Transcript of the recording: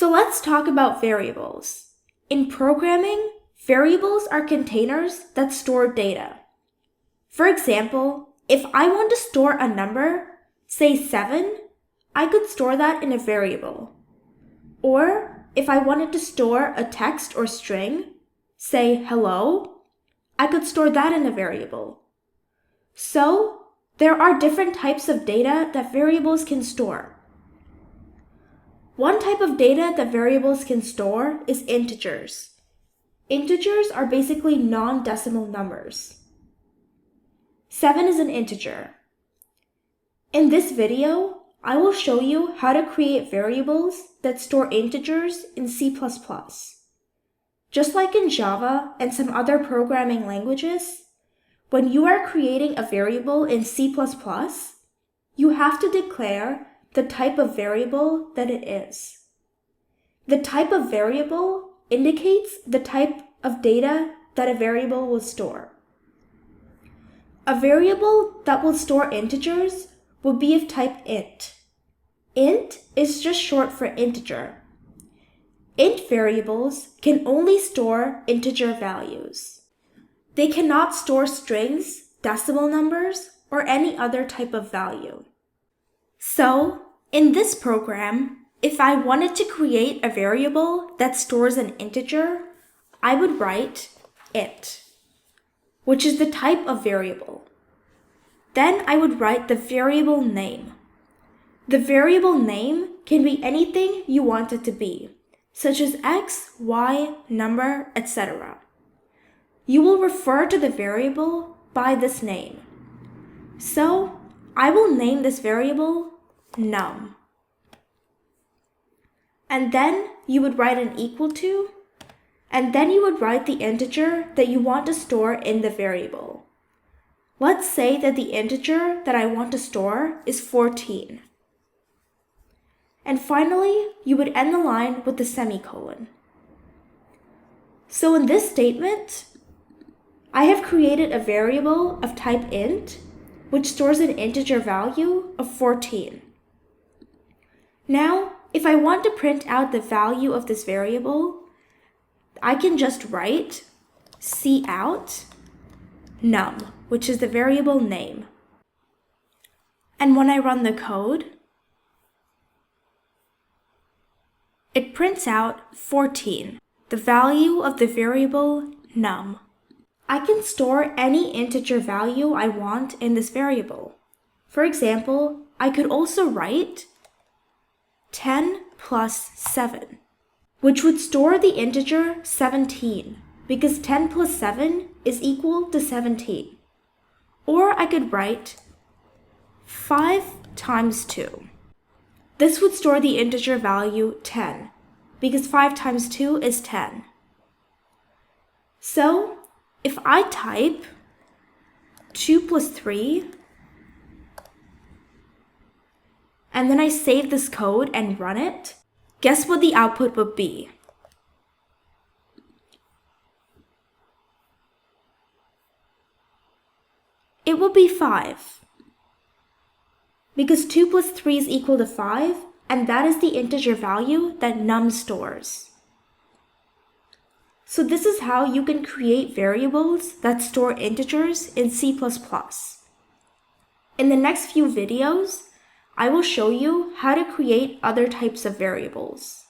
So let's talk about variables. In programming, variables are containers that store data. For example, if I want to store a number, say 7, I could store that in a variable. Or if I wanted to store a text or string, say hello, I could store that in a variable. So, there are different types of data that variables can store. One type of data that variables can store is integers. Integers are basically non-decimal numbers. 7 is an integer. In this video, I will show you how to create variables that store integers in C++. Just like in Java and some other programming languages, when you are creating a variable in C++, you have to declare the type of variable that it is. The type of variable indicates the type of data that a variable will store. A variable that will store integers will be of type int. Int is just short for integer. Int variables can only store integer values. They cannot store strings, decimal numbers, or any other type of value. So, in this program, if I wanted to create a variable that stores an integer, I would write int, which is the type of variable. Then I would write the variable name. The variable name can be anything you want it to be, such as x, y, number, etc. You will refer to the variable by this name. So, I will name this variable num. And then you would write an equal to, and then you would write the integer that you want to store in the variable. Let's say that the integer that I want to store is 14. And finally, you would end the line with the semicolon. So in this statement, I have created a variable of type int, which stores an integer value of 14. Now, if I want to print out the value of this variable, I can just write cout num, which is the variable name. And when I run the code, it prints out 14, the value of the variable num. I can store any integer value I want in this variable. For example, I could also write 10 plus 7, which would store the integer 17, because 10 plus 7 is equal to 17. Or I could write 5 times 2. This would store the integer value 10, because 5 times 2 is 10. So, if I type 2 plus 3, and then I save this code and run it, guess what the output would be? It will be 5. Because 2 plus 3 is equal to 5, and that is the integer value that num stores. So this is how you can create variables that store integers in C++. In the next few videos, I will show you how to create other types of variables.